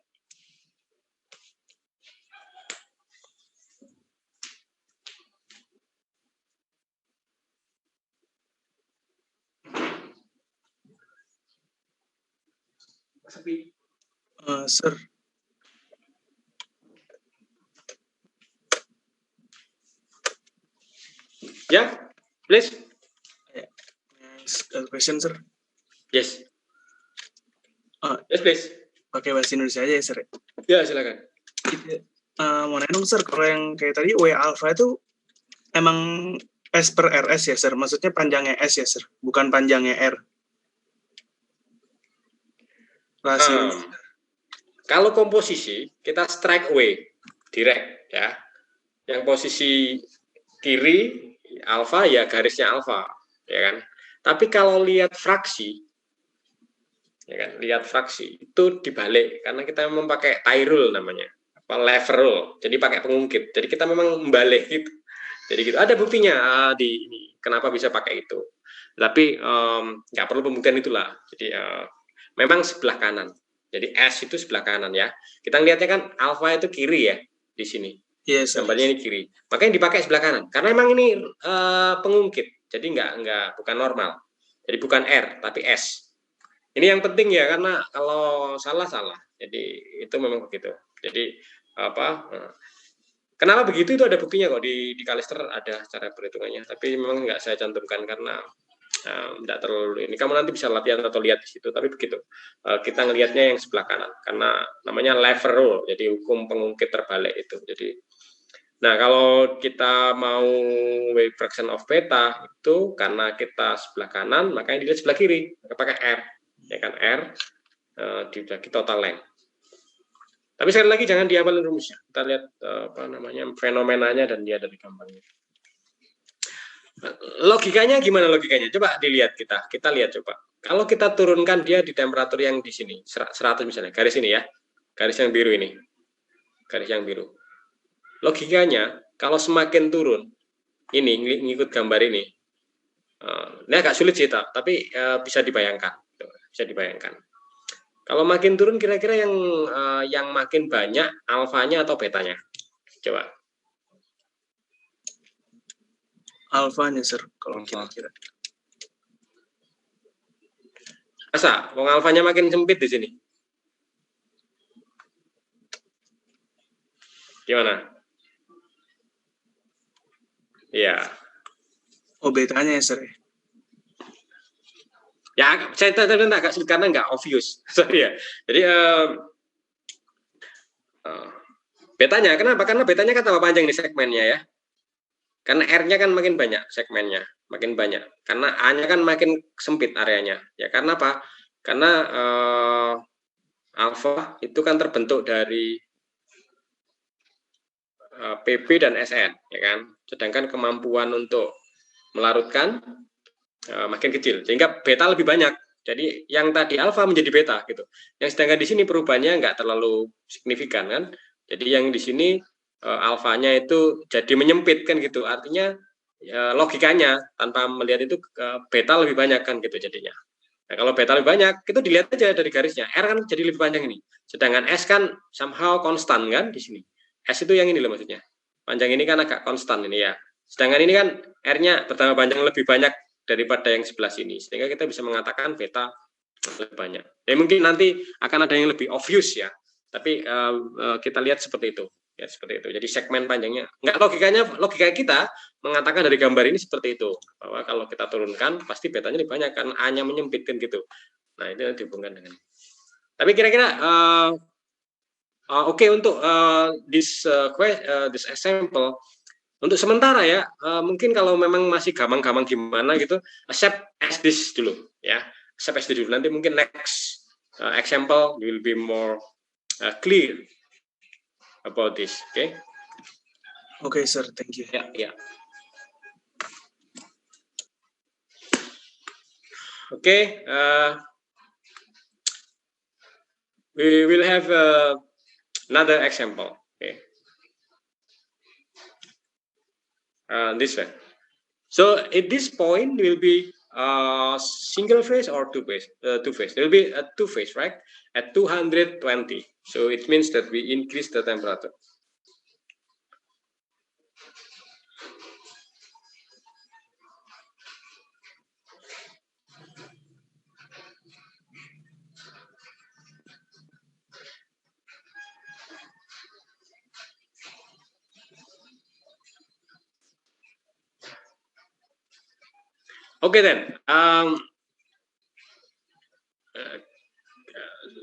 Sir. Yeah, please. Question, sir. Yes. Yes, please. Pakai bahasa Indonesia aja ya, sir. Ya, silakan. Mau nanya dong, sir, kalau yang kayak tadi W alpha itu emang S per RS ya, sir? Maksudnya panjangnya S ya, sir? Bukan panjangnya R. Kalau komposisi kita strike away direct ya. Yang posisi kiri alfa ya garisnya alfa, ya kan. Tapi kalau lihat fraksi, ya kan, lihat fraksi itu dibalik karena kita memang pakai tie rule namanya, apa lever rule. Jadi pakai pengungkit. Jadi kita memang membalik gitu. Jadi gitu. Ada buktinya di ini. Kenapa bisa pakai itu? Tapi nggak perlu pembuktian itulah. Jadi memang sebelah kanan. Jadi S itu sebelah kanan ya. Kita lihatnya kan alfa itu kiri ya di sini. Yes, gambarnya ini kiri. Makanya dipakai sebelah kanan. Karena memang ini pengungkit. Jadi bukan normal. Jadi bukan R tapi S. Ini yang penting ya karena kalau salah. Jadi itu memang begitu. Jadi kenapa begitu itu ada buktinya kok di Kalister ada cara perhitungannya. Tapi memang nggak saya cantumkan karena tidak terlalu ini. Kamu nanti bisa latihan atau lihat di situ. Tapi begitu. Kita ngelihatnya yang sebelah kanan karena namanya lever rule. Jadi hukum pengungkit terbalik itu. Jadi Nah, kalau kita mau wave fraction of beta itu karena kita sebelah kanan, makanya dilihat sebelah kiri, maka pakai R, ya kan, R dibagi total length. Tapi sekali lagi jangan dihafalin rumusnya. Kita lihat fenomenanya dan dia dari gambarnya. Logikanya gimana logikanya? Coba dilihat kita lihat coba. Kalau kita turunkan dia di temperatur yang di sini, 100 misalnya, garis ini ya, garis yang biru ini, garis yang biru. Logikanya kalau semakin turun, ini ngikut gambar ini agak sulit sih, tapi bisa dibayangkan, Kalau makin turun kira-kira yang makin banyak alfanya atau betanya? Coba. Alfanya, sir, kalau kira-kira. Masa, wong alfanya makin sempit di sini. Gimana? Ya. Oh, betanya ya, sir. Ya, saya agak sulit karena nggak obvious. Sorry ya. Jadi betanya, kenapa? Karena betanya kan tambah panjang di segmennya ya. Karena R-nya kan makin banyak segmennya, makin banyak. Karena A-nya kan makin sempit areanya. Ya karena apa? Karena alfa itu kan terbentuk dari PB dan SN, ya kan. Sedangkan kemampuan untuk melarutkan makin kecil, sehingga beta lebih banyak. Jadi yang tadi alfa menjadi beta gitu. Yang sedangkan di sini perubahannya nggak terlalu signifikan kan. Jadi yang di sini alfanya itu jadi menyempit kan gitu. Artinya logikanya tanpa melihat itu beta lebih banyak kan gitu jadinya. Nah, kalau beta lebih banyak itu dilihat aja dari garisnya. R kan jadi lebih panjang ini. Sedangkan S kan somehow konstan kan di sini. S itu yang ini loh maksudnya. Panjang ini kan agak konstan ini ya. Sedangkan ini kan R-nya bertambah panjang lebih banyak daripada yang sebelah sini. Sehingga kita bisa mengatakan beta lebih banyak. Ya mungkin nanti akan ada yang lebih obvious ya. Tapi kita lihat seperti itu. Ya seperti itu. Jadi segmen panjangnya enggak, logika kita mengatakan dari gambar ini seperti itu, bahwa kalau kita turunkan pasti betanya lebih banyak kan, A-nya menyempitkan gitu. Nah, itu dihubungkan dengan. Tapi kira-kira oke, untuk this example untuk sementara ya, mungkin kalau memang masih gampang-gampang gimana gitu, accept as this dulu ya. Accept as this dulu. Nanti mungkin next example will be more clear about this. Okay? Okay, sir. Thank you. Yeah. Okay. We will have another example. Okay. This one. So at this point will be single phase or two phase? Two phase. There will be a two phase, right? At 220. So it means that we increase the temperature. Okay then,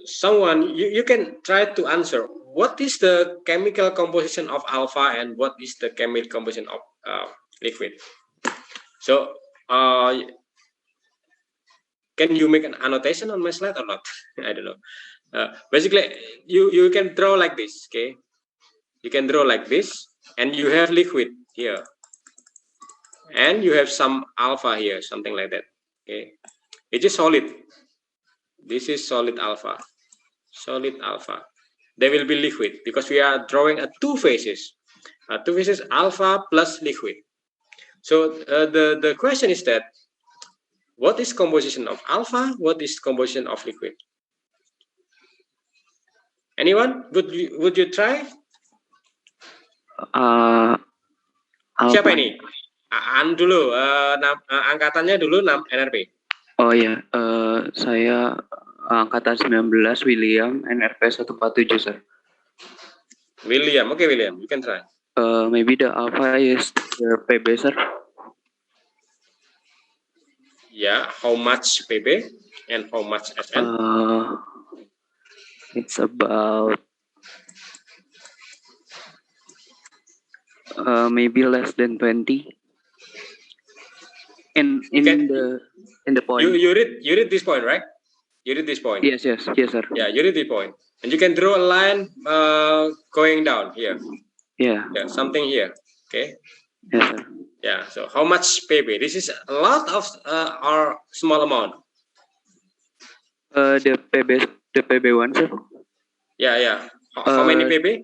someone you can try to answer what is the chemical composition of alpha and what is the chemical composition of liquid. So can you make an annotation on my slide or not? I don't know. Basically, you can draw like this. Okay, you can draw like this, and you have liquid here. And you have some alpha here, something like that. Okay, it is solid. This is solid alpha. Solid alpha. There will be liquid because we are drawing two phases. Two phases alpha plus liquid. So the question is that what is composition of alpha? What is composition of liquid? Anyone? Would you try? Siapa ini? Dulu angkatannya dulu NRP. Oh ya, saya angkatan 19 William NRP 147, sir. William, okay William, you can try. Maybe the alpha is the PB, sir. Yeah, how much PB and how much SN? It's about maybe less than 20. In the point. You read this point, right? You read this point. Yes, sir. Yeah, you read the point, and you can draw a line going down here. Yeah. Yeah, something here. Okay. Yes, sir. Yeah. So how much PB? This is a lot of or small amount. The PB one, sir. Yeah. How many PB?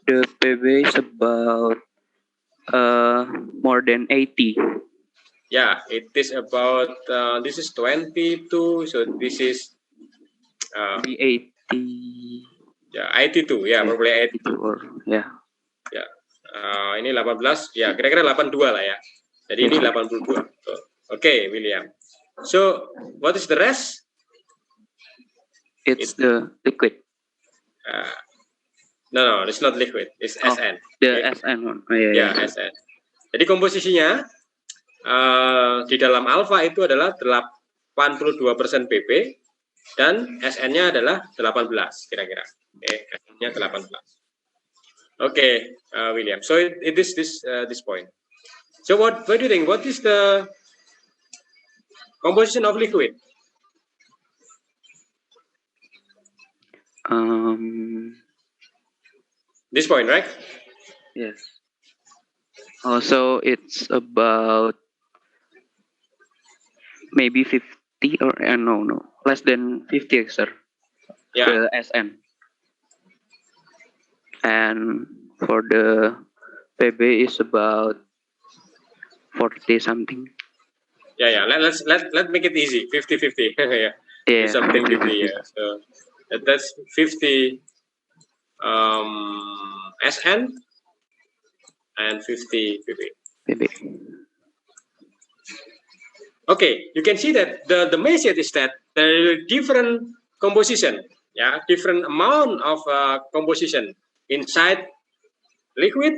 The PB is about more than 80. Yeah, it is about this is 22, so this is Maybe 80. ya 82, ya probably 82. Or ya. Ya. Ini 18, ya kira-kira 82 lah ya. Jadi ini 82. Oke, William. So, what is the rest? It's the liquid. No, it's not liquid. It's SN. The okay. SN. Ya, SN. Jadi komposisinya di dalam alfa itu adalah 82% PP dan SN-nya adalah 18 kira-kira. Oke, SN-nya 18. Oke, William. So it is this point. So what do you think? What is the composition of liquid? This point, right? Yes. Also, it's about maybe 50 or no, less than 50, sir. Yeah. The SN. And for the PB is about 40 something. Yeah. Let's make it easy. 50-50. Yeah. Something 50. Yeah. So that's 50 SN and 50 PB. Okay, you can see that the message is that there are different composition, different amount of composition inside liquid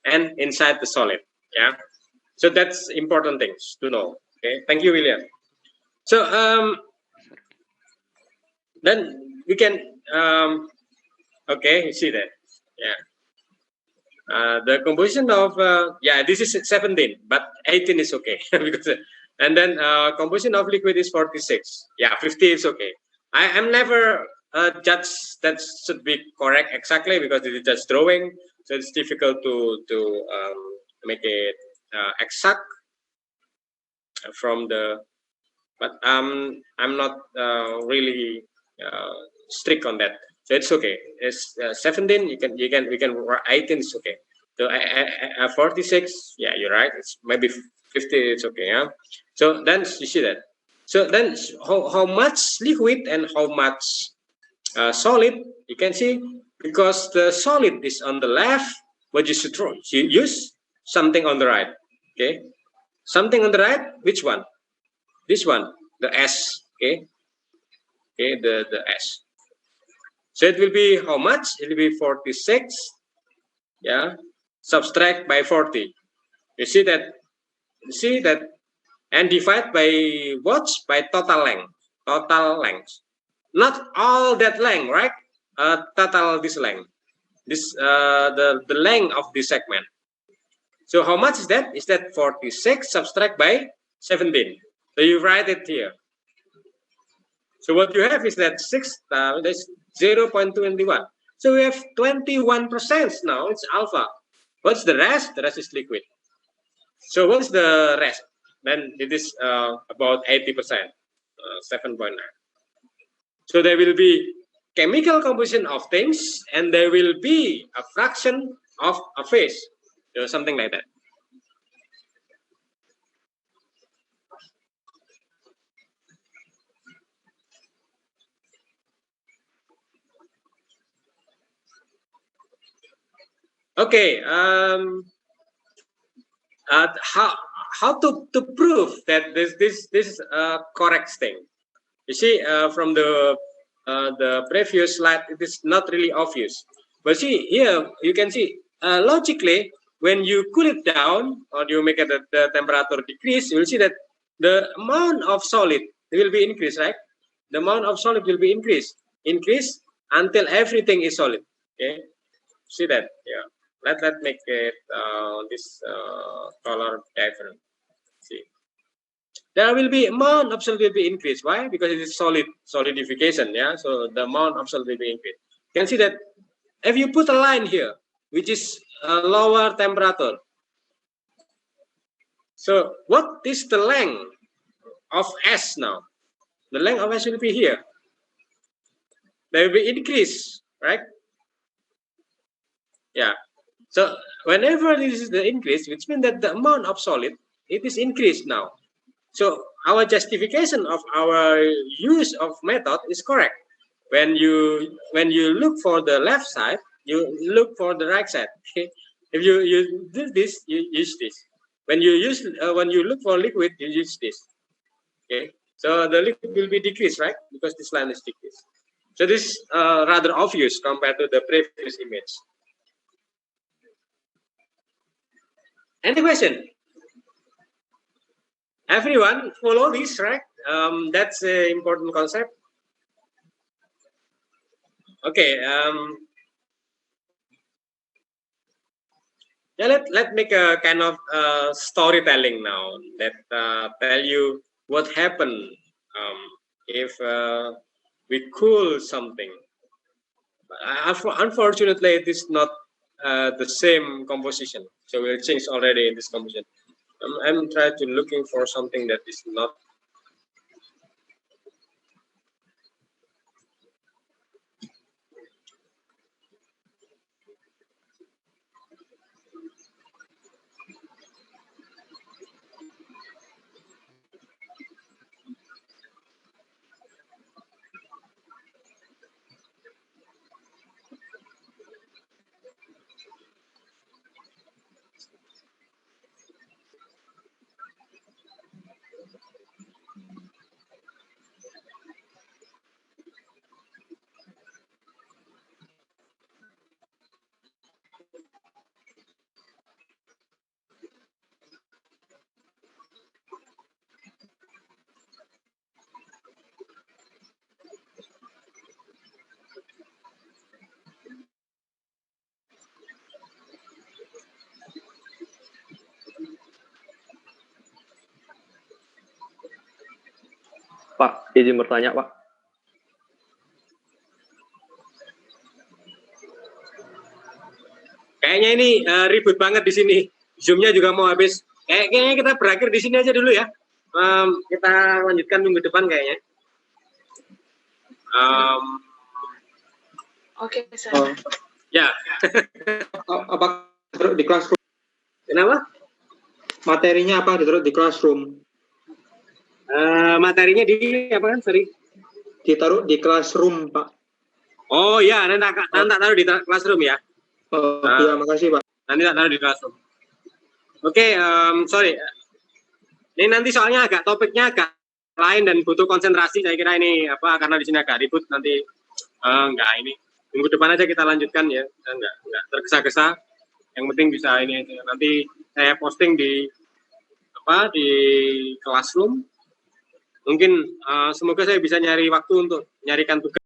and inside the solid. Yeah, so that's important things to know. Okay, thank you, William. So then we can okay, you see that. Yeah. The composition of this is 17, but 18 is okay because and then composition of liquid is 46. Yeah, 50 is okay. I am never judge that should be correct exactly because it is just drawing, so it's difficult to make it exact from the. But I'm not really strict on that. So it's okay. It's 17. We can 18 is okay. So 46. Yeah, you're right. It's maybe 50. It's okay. Yeah. So then you see that. So then how much liquid and how much solid you can see because the solid is on the left. What you should use something on the right. Okay. Something on the right. Which one? This one. The S. Okay. Okay. The S. So it will be how much? It will be 46. Yeah. Subtract by 40. You see that? And divide by what? By total length. Total length. Not all that length, right? Total this length. This the length of this segment. So how much is that? Is that 46 subtract by 17? So you write it here. So what you have is that that's 0.21. So we have 21% now. It's alpha. What's the rest? The rest is liquid. So what's the rest? Then it is about 80%, 7.9. So there will be chemical composition of things, and there will be a fraction of a phase, something like that. Okay, how to prove that this is a correct thing? You see, from the previous slide, it is not really obvious. But see here, you can see logically when you cool it down or you make it the temperature decrease, you will see that the amount of solid will be increased, right? The amount of solid will be increased until everything is solid. Okay, see that? Yeah. Let's make it this color different. See, there will be amount of solid will be increased. Why? Because it is solidification. Yeah, so the amount of solid will be increased. You can see that if you put a line here, which is a lower temperature. So what is the length of S now? The length of S will be here. There will be increase, right? Yeah. So whenever this is the increase, which means that the amount of solid, it is increased now. So our justification of our use of method is correct. When you look for the left side, you look for the right side. Okay? If you do this, you use this. When you look for liquid, you use this. Okay. So the liquid will be decreased, right? Because this line is decreased. So this is rather obvious compared to the previous image. Any question? Everyone follow this, right? That's an important concept. Okay. Yeah, let's make a kind of storytelling now that tell you what happened if we cool something. Unfortunately, it is not the same composition, so we'll change already in this composition. I'm trying to looking for something that is not. Pak, izin bertanya, Pak. Kayaknya ini ribut banget di sini. Zoom-nya juga mau habis. Kayaknya kita berakhir di sini aja dulu ya. Kita lanjutkan minggu depan kayaknya. Oke, Sir. Ya. Apa ditaruh di classroom? Kenapa? Materinya apa ditaruh di classroom? Materinya di apa kan? Sorry. Ditaruh di classroom, Pak. Oh ya, nanti taruh di classroom ya. Iya, makasih, Pak. Nanti tak taruh di classroom. Oke, sorry. Ini nanti soalnya topiknya agak lain dan butuh konsentrasi. Saya kira ini apa karena di sini agak ribut nanti enggak ini. Minggu depan aja kita lanjutkan ya. Enggak tergesa-gesa. Yang penting bisa ini aja. Nanti saya posting di classroom. Mungkin semoga saya bisa nyari waktu untuk nyarikan tugas